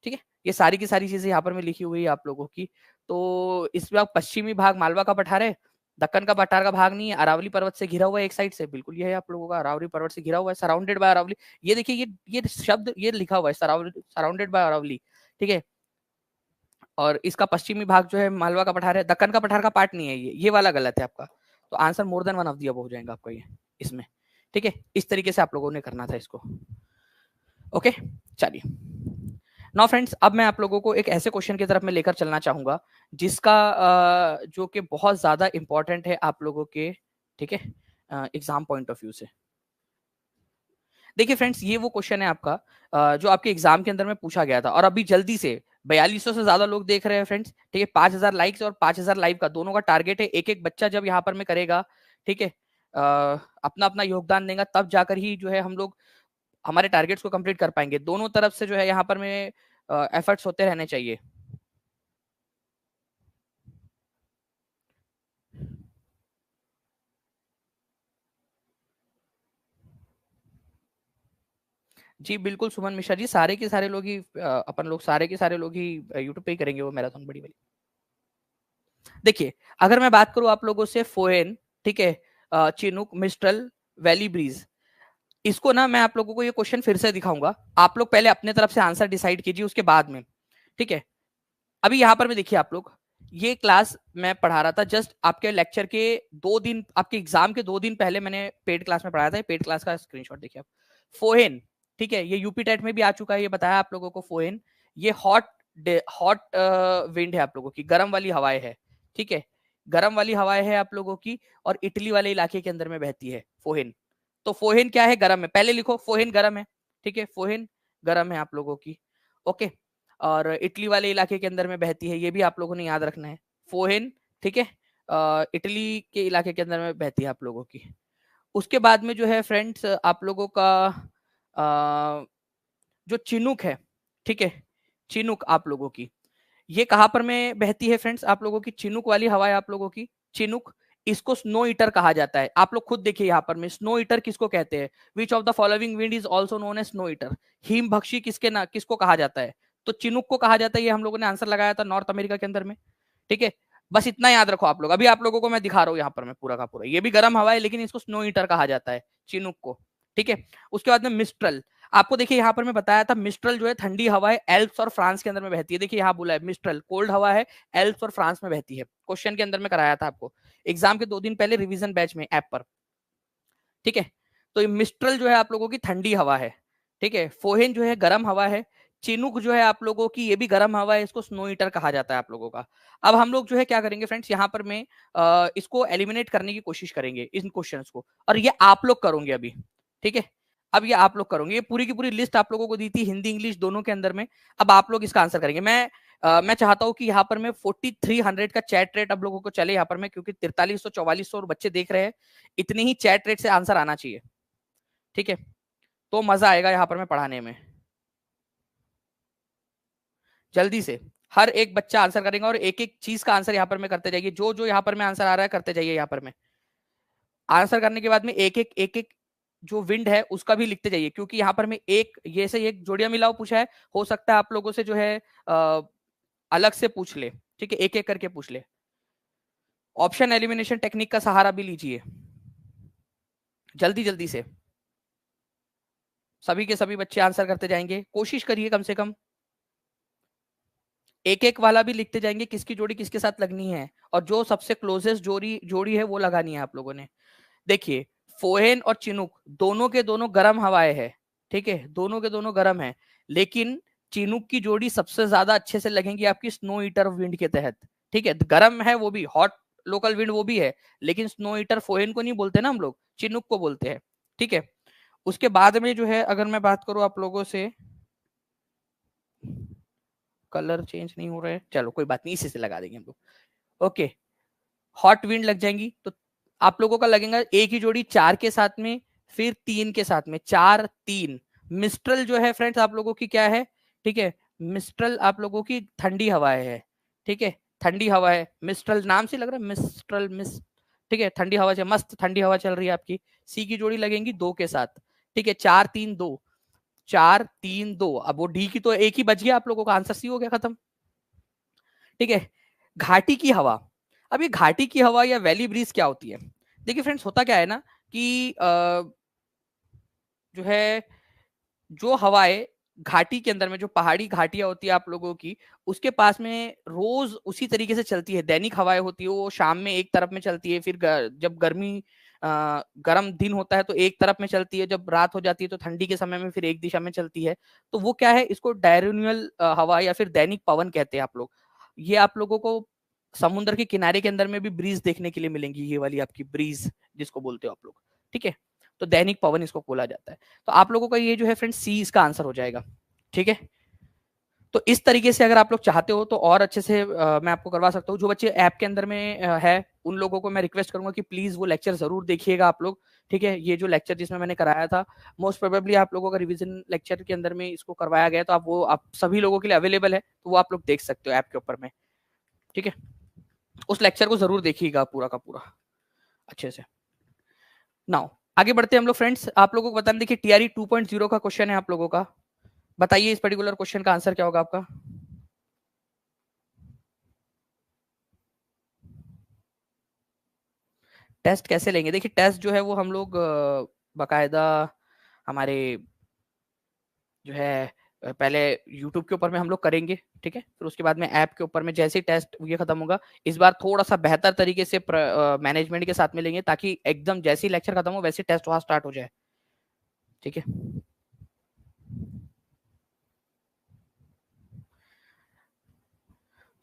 ठीक है, ये सारी की सारी चीजें यहाँ पर में लिखी हुई है आप लोगों की। तो इसमें पश्चिमी भाग मालवा का पठार है, दक्कन का पठार का भाग नहीं है, अरावली पर्वत से घिरा हुआ है एक साइड से, बिल्कुल ये है आप लोगों का, अरावली पर्वत से घिरा हुआ है, सराउंडेड बाय अरावली। ये देखिए, ये शब्द ये लिखा हुआ है सराउंडेड बाय अरावली। ठीक है, और इसका पश्चिमी भाग जो है मालवा का पठार है, दक्कन का पठार का पार्ट नहीं है, ये वाला गलत है आपका। तो answer more than one of the above हो जाएगा आपका ये इसमें। ठीक है, इस तरीके से आप लोगों ने करना था इसको। ओके, चलिए नाउ फ्रेंड्स, अब मैं आप लोगों को एक ऐसे क्वेश्चन की तरफ में लेकर चलना चाहूंगा जिसका जो कि बहुत ज्यादा इंपॉर्टेंट है आप लोगों के, ठीक है, एग्जाम पॉइंट ऑफ व्यू से। देखिए फ्रेंड्स, ये वो क्वेश्चन है आपका जो आपके एग्जाम के अंदर में पूछा गया था, और अभी जल्दी से 4200 से ज्यादा लोग देख रहे हैं फ्रेंड्स। ठीक है, 5000 लाइक्स और 5000 लाइव का दोनों का टारगेट है। एक एक बच्चा जब यहाँ पर में करेगा, ठीक है, अपना अपना योगदान देगा, तब जाकर ही जो है हम लोग हमारे टारगेट्स को कंप्लीट कर पाएंगे। दोनों तरफ से जो है यहाँ पर में एफर्ट्स होते रहने चाहिए। जी बिल्कुल सुमन मिश्रा जी, सारे के सारे लोग ही अपन लोग सारे के सारे लोग ही यूट्यूब पे ही करेंगे वो मैराथन बड़ी वाली। देखिए, अगर मैं बात करूं आप लोगों से फोएन, ठीक है, चिनुक, मिस्ट्रल, वैली ब्रीज, इसको ना मैं आप लोगों को ये क्वेश्चन फिर से दिखाऊंगा। आप लोग पहले अपने तरफ से आंसर डिसाइड कीजिए उसके बाद में। ठीक है, अभी यहाँ पर में देखिए आप लोग, ये क्लास मैं पढ़ा रहा था जस्ट आपके लेक्चर के 2 दिन, आपके एग्जाम के 2 दिन पहले मैंने पेड क्लास में पढ़ाया था। पेड क्लास का स्क्रीनशॉट देखिए आप। फोहेन, ठीक है, ये यूपी टेट में भी आ चुका है, ये बताया आप लोगों को। फोहेन ये हॉट हॉट विंड है आप लोगों की, गर्म वाली हवाएं है। ठीक है, गर्म वाली हवाएं है आप लोगों की, और इटली वाले इलाके के अंदर में बहती है फोहेन। तो फोहेन क्या है, गर्म है, पहले लिखो फोहेन गर्म है। ठीक है, फोहेन गर्म है आप लोगों की। ओके, और इटली वाले इलाके के अंदर में बहती है, ये भी आप लोगों ने याद रखना है, फोहेन। ठीक है, इटली के इलाके के अंदर में बहती है आप लोगों की। उसके बाद में जो है फ्रेंड्स आप लोगों का जो चिनुक है, ठीक है, चिनुक आप लोगों की, ये कहां पर में बहती है फ्रेंड्स, आप लोगों की चिनुक वाली हवा है आप लोगों की, चिनुक। इसको स्नो ईटर कहा जाता है। आप लोग खुद देखिए यहाँ पर में, स्नो ईटर किसको कहते हैं, which of the following wind is also known as snow eater. हिम भक्षी किसको कहा जाता है, तो चिनुक को कहा जाता है। ये हम लोगों ने आंसर लगाया था नॉर्थ अमेरिका के अंदर में। ठीक है, बस इतना याद रखो आप लोग। अभी आप लोगों को मैं दिखा रहा हूँ यहाँ पर मैं पूरा का पूरा, ये भी गर्म हवा है लेकिन इसको स्नो ईटर कहा जाता है, चिनुक को। ठीक है, उसके बाद में मिस्ट्रल, आपको देखिए यहाँ पर मैं बताया था, मिस्ट्रल जो है ठंडी हवा है, एल्प्स और फ्रांस के अंदर में बहती है। देखिए यहाँ बोला है मिस्ट्रल कोल्ड हवा है, एल्प्स और फ्रांस में बहती है। क्वेश्चन के अंदर में कराया था आपको एग्जाम के 2 दिन पहले रिवीजन बैच में ऐप पर। ठीक है, तो ये मिस्ट्रल जो है आप लोगों की ठंडी हवा है। ठीक है, फोहेन जो है गर्म हवा है, चिनुक जो है आप लोगों की ये भी गर्म हवा है, इसको स्नो ईटर कहा जाता है आप लोगों का। अब हम लोग जो है क्या करेंगे फ्रेंड्स, यहाँ पर मैं इसको एलिमिनेट करने की कोशिश करेंगे इन क्वेश्चंस को, और ये आप लोग करोगे अभी। ठीक है, अब ये आप लोग करोगे, ये पूरी की पूरी लिस्ट आप लोगों को दी थी हिंदी इंग्लिश दोनों के अंदर में। अब आप लोग इसका आंसर करेंगे। मैं मैं चाहता हूँ कि यहाँ पर मैं 4300 का चैट रेट अब लोगों को चले यहाँ पर मैं, क्योंकि 4300 4400 बच्चे देख रहे हैं, इतने ही चैट रेट से आंसर आना चाहिए, ठीक है, तो मजा आएगा यहाँ पर मैं पढ़ाने में। जल्दी से हर एक बच्चा आंसर करेगा और एक एक चीज का आंसर यहाँ पर मैं करते जाइए, जो जो यहाँ पर मैं आंसर आ रहा है करते जाइए। यहाँ पर मैं आंसर करने के बाद में एक एक जो विंड है उसका भी लिखते जाइए, क्योंकि यहाँ पर मैं एक ये से एक जोड़ियां मिलाओ पूछा है, हो सकता है आप लोगों से जो है अलग से पूछ ले, ठीक है, एक एक करके पूछ ले। ऑप्शन एलिमिनेशन टेक्निक का सहारा भी लीजिए, जल्दी जल्दी से सभी के सभी बच्चे आंसर करते जाएंगे, कोशिश करिए कम से कम एक एक वाला भी लिखते जाएंगे, किसकी जोड़ी किसके साथ लगनी है, और जो सबसे क्लोजेस्ट जोड़ी जोड़ी है वो लगानी है आप लोगों ने। देखिए फोहेन और चिनुक दोनों के दोनों गर्म हवाएं हैं, ठीक है, दोनों के दोनों गर्म है, लेकिन चिनुक की जोड़ी सबसे ज्यादा अच्छे से लगेंगी आपकी स्नो ईटर विंड के तहत, ठीक है, गर्म है वो भी, हॉट लोकल विंड वो भी है, लेकिन स्नो ईटर फोहेन को नहीं बोलते ना हम लोग, चिनुक को बोलते हैं, ठीक है। उसके बाद में जो है अगर मैं बात करूं आप लोगों से, कलर चेंज नहीं हो रहा है, चलो कोई बात नहीं, इसी से लगा देंगे हम लोग। ओके, हॉट विंड लग जाएंगी तो आप लोगों का लगेगा एक ही जोड़ी 4 के साथ में, फिर 3 के साथ में, 4 3। मिस्ट्रल जो है फ्रेंड्स आप लोगों की क्या है, ठीक है, मिस्ट्रल आप लोगों की ठंडी हवाएं है, ठीक है, ठंडी हवा है, मिस्ट्रल नाम से लग रहा है मिस्ट्रल ठीक है, ठंडी हवा, मस्त ठंडी हवा चल रही है आपकी। सी की जोड़ी लगेंगी 2 के साथ, ठीक है, 4 3 2, 4 3 2। अब वो डी की तो एक ही बच गया आप लोगों का, आंसर सी हो गया, खत्म, ठीक है। घाटी की हवा, अब ये घाटी की हवा या वैली ब्रीज क्या होती है? देखिए फ्रेंड्स होता क्या है ना कि जो है जो हवाएं घाटी के अंदर में, जो पहाड़ी घाटियां होती है आप लोगों की, उसके पास में रोज उसी तरीके से चलती है, दैनिक हवाएं होती है, वो शाम में एक तरफ में चलती है, फिर जब गर्मी गर्म दिन होता है तो एक तरफ में चलती है, जब रात हो जाती है तो ठंडी के समय में फिर एक दिशा में चलती है। तो वो क्या है, इसको डायरेनियल हवा या फिर दैनिक पवन कहते हैं आप लोग। ये आप लोगों को समुद्र के किनारे के अंदर में भी ब्रीज देखने के लिए मिलेंगी, ये वाली आपकी ब्रीज जिसको बोलते हो आप लोग, ठीक है, तो दैनिक पवन इसको बोला जाता है। तो आप लोगों का ये जो है फ्रेंड सी इसका आंसर हो जाएगा, ठीक है। तो इस तरीके से अगर आप लोग चाहते हो तो और अच्छे से मैं आपको करवा सकता हूँ। जो बच्चे ऐप के अंदर में है उन लोगों को मैं रिक्वेस्ट करूंगा कि प्लीज वो लेक्चर जरूर देखिएगा आप लोग, ठीक है। ये जो लेक्चर जिसमें मैंने कराया था, मोस्ट प्रोबेबली आप लोगों का रिवीजन लेक्चर के अंदर में इसको करवाया गया, तो आप सभी लोगों के लिए अवेलेबल है, तो वो आप लोग देख सकते हो ऐप के ऊपर में, ठीक है। उस लेक्चर को जरूर देखिएगा पूरा का पूरा अच्छे से। नाउ आगे बढ़ते हैं हम लोग फ्रेंड्स, आप लोगों को बताना, देखिए टीआरई 2.0 का क्वेश्चन है आप लोगों का, बताइए इस पर्टिकुलर क्वेश्चन का आंसर क्या होगा आपका। टेस्ट कैसे लेंगे? देखिए टेस्ट जो है वो हम लोग बकायदा हमारे जो है पहले यूट्यूब के ऊपर में हम लोग करेंगे, ठीक है, फिर उसके बाद में ऐप के ऊपर में जैसे ही टेस्ट ये खत्म होगा, इस बार थोड़ा सा बेहतर तरीके से मैनेजमेंट के साथ में लेंगे, ताकि एकदम जैसे ही लेक्चर खत्म हो वैसे टेस्ट वहां स्टार्ट हो जाए, ठीक है।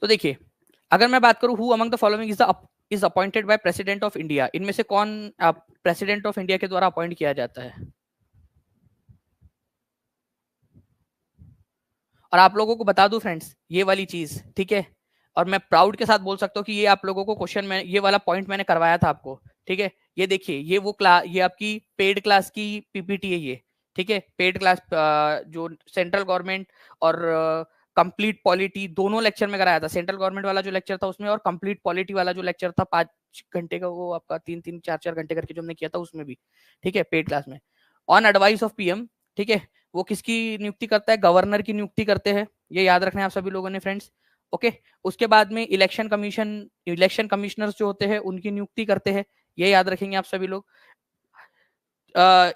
तो देखिए अगर मैं बात करूं who among the following is appointed by president of India, इनमें से कौन प्रेसिडेंट ऑफ इंडिया के द्वारा अपॉइंट किया जाता है? और आप लोगों को बता दूं फ्रेंड्स ये वाली चीज, ठीक है, और मैं प्राउड के साथ बोल सकता हूँ कि ये आप लोगों को क्वेश्चन में ये वाला पॉइंट मैंने करवाया था आपको, ठीक है। ये देखिए ये वो क्लास, ये आपकी पेड क्लास की पीपीटी है ये, ठीक है, पेड क्लास जो सेंट्रल गवर्नमेंट और कंप्लीट पॉलिटी दोनों लेक्चर में कराया था। सेंट्रल गवर्नमेंट वाला जो लेक्चर था उसमें, और कंप्लीट पॉलिटी वाला जो लेक्चर था 5 घंटे का, वो आपका 3 3 4 4 घंटे करके जो हमने किया था उसमें भी, ठीक है, पेड क्लास में। ऑन एडवाइस ऑफ पीएम, ठीक है, वो किसकी नियुक्ति करता है? गवर्नर की नियुक्ति करते हैं, ये याद रखना है आप सभी लोगों ने फ्रेंड्स, ओके। उसके बाद में इलेक्शन कमीशन, इलेक्शन कमिश्नर्स जो होते हैं उनकी नियुक्ति करते हैं, ये याद रखेंगे आप सभी लोग।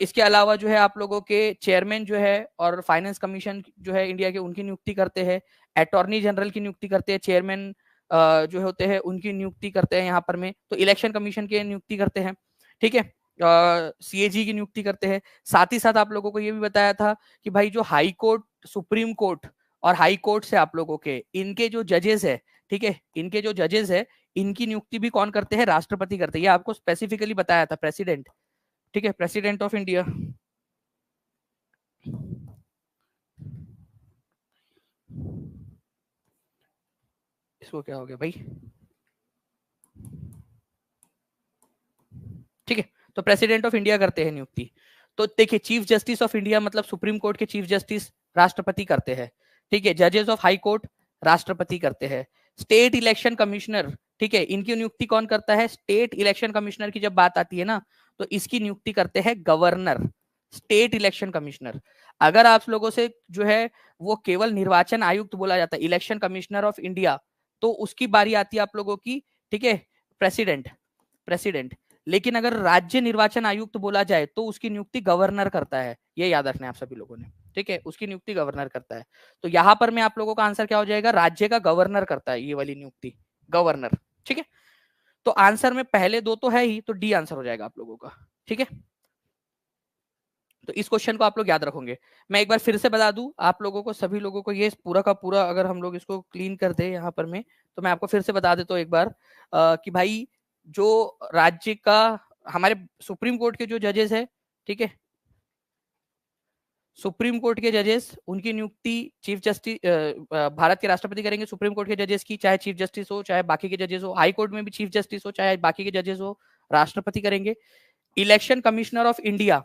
इसके अलावा जो है आप लोगों के चेयरमैन जो है और फाइनेंस कमीशन जो है इंडिया के, उनकी नियुक्ति करते हैं। अटॉर्नी जनरल की नियुक्ति करते हैं, चेयरमैन जो होते हैं उनकी नियुक्ति करते हैं यहाँ पर में, तो इलेक्शन कमीशन की नियुक्ति करते हैं, ठीक है। सीएजी की नियुक्ति करते हैं। साथ ही साथ आप लोगों को ये भी बताया था कि भाई जो हाई कोर्ट, सुप्रीम कोर्ट और हाई कोर्ट से आप लोगों के इनके जो जजेस है, ठीक है, इनके जो जजेस है इनकी नियुक्ति भी कौन करते हैं? राष्ट्रपति करते हैं, ये आपको स्पेसिफिकली बताया था, प्रेसिडेंट, ठीक है, प्रेसिडेंट ऑफ इंडिया। इसको क्या हो गया भाई, ठीक है। तो प्रेसिडेंट ऑफ इंडिया करते हैं नियुक्ति। तो देखिए चीफ जस्टिस ऑफ इंडिया मतलब सुप्रीम कोर्ट के चीफ जस्टिस राष्ट्रपति करते हैं, ठीक है। जजेस ऑफ हाई कोर्ट राष्ट्रपति करते हैं। स्टेट इलेक्शन कमिश्नर, ठीक है, इनकी नियुक्ति कौन करता है? स्टेट इलेक्शन कमिश्नर की जब बात आती है ना, तो इसकी नियुक्ति करते हैं गवर्नर, स्टेट इलेक्शन कमिश्नर। अगर आप लोगों से जो है वो केवल निर्वाचन आयुक्त बोला जाता है, इलेक्शन कमिश्नर ऑफ इंडिया, तो उसकी बारी आती है आप लोगों की, ठीक है, प्रेसिडेंट, प्रेसिडेंट। लेकिन अगर राज्य निर्वाचन आयुक्त बोला जाए तो उसकी नियुक्ति गवर्नर करता है, ये याद रखना है आप सभी लोगों ने, ठीक है, उसकी नियुक्ति गवर्नर करता है। तो यहां पर मैं आप लोगों का आंसर क्या हो जाएगा? राज्य का गवर्नर करता है ये वाली नियुक्ति, गवर्नर, ठीक है। तो आंसर में पहले दो तो है ही, तो डी आंसर हो जाएगा आप लोगों का, ठीक है। तो इस क्वेश्चन को आप लोग याद रखोगे। मैं एक बार फिर से बता दूं आप लोगों को, सभी लोगों को, ये पूरा का पूरा अगर हम लोग इसको क्लीन कर दे यहाँ पर में, तो मैं आपको फिर से बता देता हूँ एक बार कि भाई जो राज्य का हमारे सुप्रीम कोर्ट के जो जजेस है, ठीक है, सुप्रीम कोर्ट के जजेस, उनकी नियुक्ति चीफ जस्टिस भारत के राष्ट्रपति करेंगे। सुप्रीम कोर्ट के जजेस की, चाहे चीफ जस्टिस हो चाहे बाकी के जजेस हो, हाई कोर्ट में भी चीफ जस्टिस हो चाहे बाकी के जजेस हो, राष्ट्रपति करेंगे। Election commissioner of India,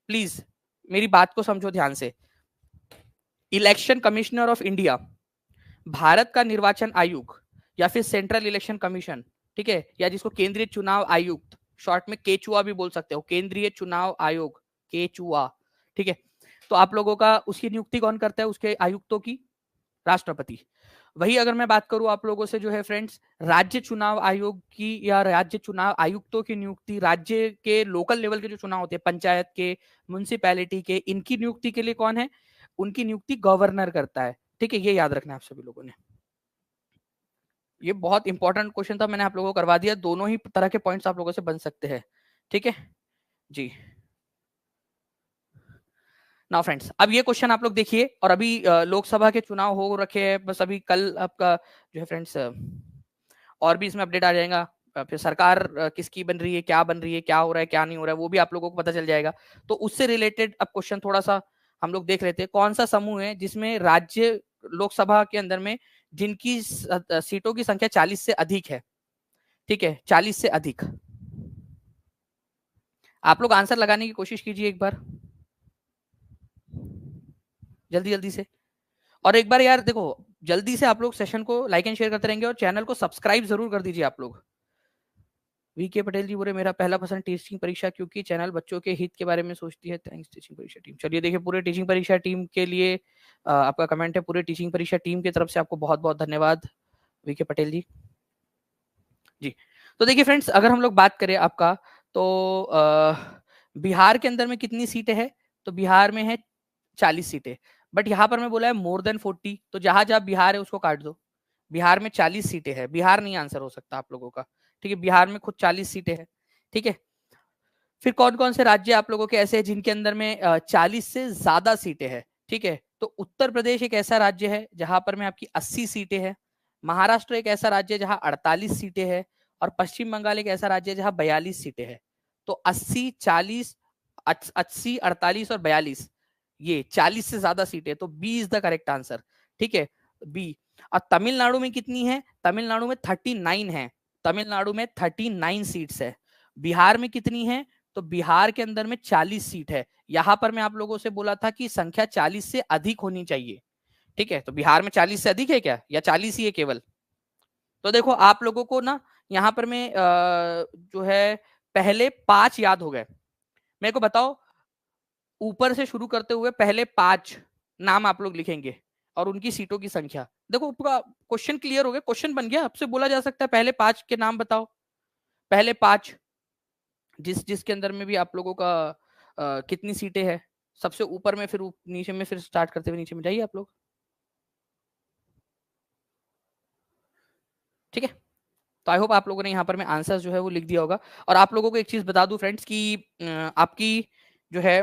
please मेरी बात को समझो ध्यान से, election commissioner of India, Bharat का निर्वाचन आयोग या फिर सेंट्रल इलेक्शन कमीशन, ठीक है, या जिसको केंद्रीय चुनाव आयुक्त, शॉर्ट में केचुआ भी बोल सकते हो, केंद्रीय चुनाव आयोग, केचुआ, ठीक है। तो आप लोगों का उसकी नियुक्ति कौन करता है? उसके आयुक्तों की राष्ट्रपति। वही अगर मैं बात करूं आप लोगों से जो है फ्रेंड्स, राज्य चुनाव आयोग की या राज्य चुनाव आयुक्तों की नियुक्ति, राज्य के लोकल लेवल के जो चुनाव होते हैं, पंचायत के, म्युनिसिपैलिटी के, इनकी नियुक्ति के लिए कौन है? उनकी नियुक्ति गवर्नर करता है, ठीक है। ये याद रखना है आप सभी लोगों ने। ये बहुत इंपॉर्टेंट क्वेश्चन था, मैंने आप लोगों को करवा दिया। दोनों ही तरह के पॉइंट्स आप लोगों से बन सकते हैं, ठीक है जी। नाउ फ्रेंड्स, अब ये क्वेश्चन आप लोग देखिए, और अभी लोकसभा के चुनाव हो रखे हैं, बस अभी कल आपका जो है फ्रेंड्स और भी इसमें अपडेट आ जाएगा। फिर सरकार किसकी बन रही है, क्या बन रही है, क्या हो रहा है, क्या नहीं हो रहा है, वो भी आप लोगों को पता चल जाएगा। तो उससे रिलेटेड अब क्वेश्चन थोड़ा सा हम लोग देख लेते हैं। कौन सा समूह है जिसमें राज्य लोकसभा के अंदर में जिनकी सीटों की संख्या 40 से अधिक है, ठीक है, 40 से अधिक। आप लोग आंसर लगाने की कोशिश कीजिए एक बार जल्दी जल्दी से। और एक बार यार देखो, जल्दी से आप लोग सेशन को लाइक एंड शेयर करते रहेंगे और चैनल को सब्सक्राइब जरूर कर दीजिए आप लोग। वीके पटेल जी बोले मेरा पहला पसंद टीचिंग परीक्षा, क्योंकि चैनल बच्चों के हित के बारे में सोचती है। थैंक्स टीचिंग परीक्षा टीम। चलिए देखिए, पूरे टीचिंग परीक्षा टीम के लिए आपका कमेंट है, पूरे टीचिंग परीक्षा टीम की तरफ से आपको बहुत बहुत धन्यवाद वीके पटेल जी। जी तो देखिए फ्रेंड्स, अगर हम लोग बात करें आपका, तो बिहार के अंदर में कितनी सीटें हैं? तो बिहार में है 40 सीटें, बट यहाँ पर मैं बोला है मोर देन 40, तो जहां जहां बिहार है उसको काट दो। बिहार में 40 सीटें हैं, बिहार नहीं आंसर हो सकता आप लोगों का, ठीक है। बिहार में खुद 40 सीटें हैं, ठीक है। फिर कौन कौन से राज्य आप लोगों के ऐसे हैं जिनके अंदर में 40 से ज्यादा सीटें हैं, ठीक है। तो उत्तर प्रदेश एक ऐसा राज्य है जहां पर में आपकी 80 सीटें हैं। महाराष्ट्र एक ऐसा राज्य है जहां 48 सीटें हैं। और पश्चिम बंगाल एक ऐसा राज्य है जहां 42 सीटें हैं। तो 80, 40, 80, 48 और 42, ये 40 से ज्यादा सीटें, तो B is the correct answer, ठीक है, बी। और तमिलनाडु में कितनी है? तमिलनाडु में 39 है, तमिलनाडु में 39 सीट्स है। बिहार में कितनी है? तो बिहार के अंदर में 40 सीट है। यहां पर मैं आप लोगों से बोला था कि संख्या 40 से अधिक होनी चाहिए, ठीक है। तो बिहार में 40 से अधिक है क्या, या 40 ही है केवल? तो देखो आप लोगों को ना यहाँ पर मैं जो है पहले 5 याद हो गए। मेरे को बताओ, ऊपर से शुरू करते हुए पहले 5 नाम आप लोग लिखेंगे और उनकी सीटों की संख्या। देखो पूरा क्वेश्चन क्लियर हो गया, क्वेश्चन बन गया, आपसे बोला जा सकता है पहले 5 के नाम बताओ, पहले 5 जिसके अंदर में भी आप लोगों का कितनी सीटें हैं सबसे ऊपर में, फिर नीचे में, फिर स्टार्ट करते हुए नीचे में जाइए आप लोग, ठीक है। तो आई होप आप लोगों ने यहाँ पर में आंसर जो है वो लिख दिया होगा। और आप लोगों को एक चीज बता दूं फ्रेंड्स कि आपकी जो है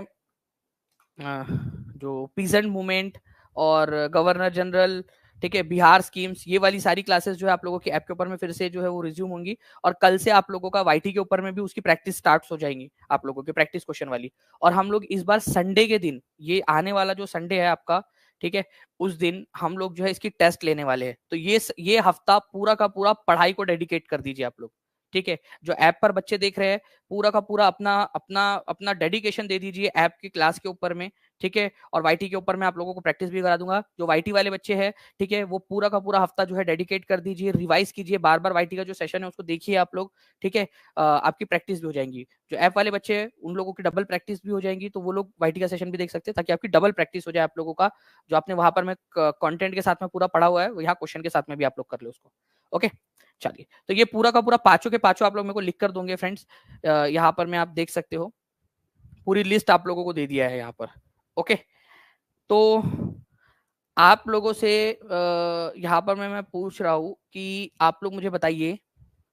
जो पीजेंट मूवमेंट और गवर्नर जनरल, ठीक है, बिहार स्कीम्स, ये वाली सारी क्लासेस जो है आप लोगों के ऐप के ऊपर में फिर से जो है वो रिज्यूम होंगी। और कल से आप लोगों का वाईटी के ऊपर में भी उसकी प्रैक्टिस स्टार्ट हो जाएंगी, आप लोगों की प्रैक्टिस क्वेश्चन वाली। और हम लोग इस बार संडे के दिन, ये आने वाला जो संडे है आपका, ठीक है, उस दिन हम लोग जो है इसकी टेस्ट लेने वाले हैं। तो ये हफ्ता पूरा का पूरा पढ़ाई को डेडिकेट कर दीजिए आप लोग। ठीक है, जो ऐप पर बच्चे देख रहे हैं पूरा का पूरा अपना अपना अपना डेडिकेशन दे दीजिए ऐप की क्लास के ऊपर में। ठीक है, और वाईटी के ऊपर मैं आप लोगों को प्रैक्टिस भी करा दूंगा। जो वाईटी वाले बच्चे हैं, ठीक है, वो पूरा का पूरा हफ्ता जो है डेडिकेट कर दीजिए, रिवाइज कीजिए, बार बार वाईटी का जो सेशन है उसको देखिए आप लोग। ठीक है, आपकी प्रैक्टिस भी हो जाएंगी। जो ऐप वाले बच्चे हैं उन लोगों की डबल प्रैक्टिस भी हो जाएंगी, तो वो लोग वाईटी का सेशन भी देख सकते हैं ताकि आपकी डबल प्रैक्टिस हो जाए आप लोगों का। जो आपने वहां पर में कंटेंट के साथ में पूरा पढ़ा हुआ है, यहाँ क्वेश्चन के साथ में भी आप लोग कर ले उसको। ओके, चलिए, तो ये पूरा का पूरा पांचों के पांचों आप लोग मेरे को लिख कर दोगे फ्रेंड्स। यहाँ पर मैं आप देख सकते हो पूरी लिस्ट आप लोगों को दे दिया है यहाँ पर। ओके, तो आप लोगों से यहाँ पर मैं पूछ रहा हूँ कि आप लोग मुझे बताइए।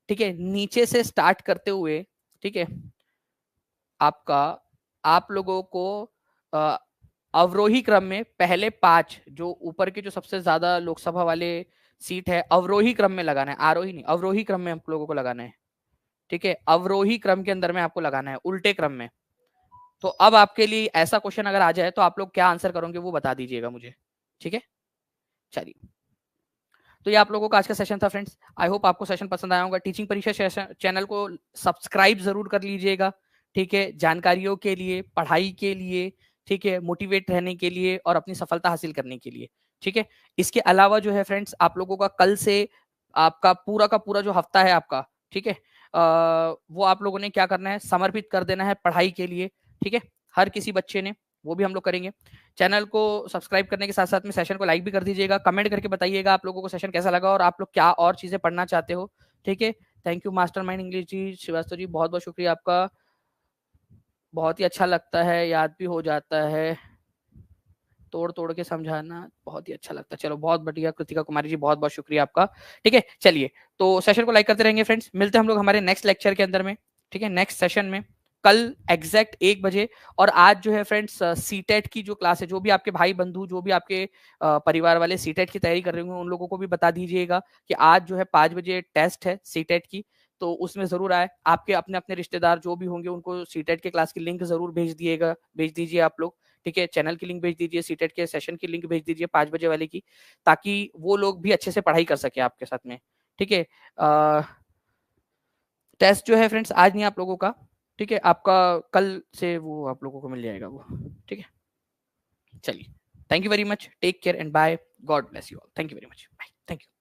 ठीक है, नीचे से स्टार्ट करते हुए, ठीक है, आपका आप लोगों को अवरोही क्रम में पहले 5 जो ऊपर के जो सबसे ज्यादा लोकसभा वाले सीट है अवरोही क्रम में लगाना है, आरोही नहीं, अवरोही क्रम में आप लोगों को लगाना है। ठीक है, अवरोही क्रम के अंदर में आपको लगाना है, उल्टे क्रम में। तो अब आपके लिए ऐसा क्वेश्चन अगर आ जाए तो आप लोग क्या आंसर करोगे वो बता दीजिएगा मुझे। ठीक है, चलिए, तो ये आप लोगों का आज का सेशन था फ्रेंड्स। आई होप आपको सेशन पसंद आया होगा। टीचिंग परीक्षा चैनल को सब्सक्राइब जरूर कर लीजिएगा। ठीक है, जानकारियों के लिए, पढ़ाई के लिए, ठीक है, मोटिवेट रहने के लिए और अपनी सफलता हासिल करने के लिए। ठीक है, इसके अलावा जो है फ्रेंड्स आप लोगों का कल से आपका पूरा का पूरा जो हफ्ता है आपका, ठीक है, वो आप लोगों ने क्या करना है, समर्पित कर देना है पढ़ाई के लिए। ठीक है, हर किसी बच्चे ने, वो भी हम लोग करेंगे। चैनल को सब्सक्राइब करने के साथ साथ में सेशन को लाइक भी कर दीजिएगा। कमेंट करके बताइएगा आप लोगों को सेशन कैसा लगा और आप लोग क्या और चीजें पढ़ना चाहते हो। ठीक है, थैंक यू मास्टरमाइंड इंग्लिश जी, श्रीवास्तव जी, बहुत बहुत शुक्रिया आपका। बहुत ही अच्छा लगता है, याद भी हो जाता है, तोड़ तोड़ के समझाना बहुत ही अच्छा लगता है। चलो, बहुत बढ़िया कृतिका कुमारी जी, बहुत बहुत शुक्रिया आपका। ठीक है, चलिए, तो सेशन को लाइक करते रहेंगे फ्रेंड्स। मिलते हैं हम लोग हमारे नेक्स्ट लेक्चर के अंदर में। ठीक है, नेक्स्ट सेशन में कल एग्जैक्ट 1 बजे। और आज जो है फ्रेंड्स सीटेट की जो क्लास है, जो भी आपके भाई बंधु, जो भी आपके परिवार वाले सीटेट की तैयारी कर रहे होंगे उन लोगों को भी बता दीजिएगा कि आज जो है 5 बजे टेस्ट है सीटेट की। तो उसमें जरूर आए, आपके अपने अपने रिश्तेदार जो भी होंगे उनको सीटेट के क्लास की लिंक जरूर भेज दीजिए आप लोग। ठीक है, चैनल की लिंक भेज दीजिए, सीटेट के सेशन की लिंक भेज दीजिए 5 बजे वाले की, ताकि वो लोग भी अच्छे से पढ़ाई कर सके आपके साथ में। ठीक है, टेस्ट जो है फ्रेंड्स आज नहीं आप लोगों का, ठीक है, आपका कल से वो आप लोगों को मिल जाएगा वो। ठीक है, चलिए, thank you very much, take care and bye, God bless you all, thank you very much, bye, thank you.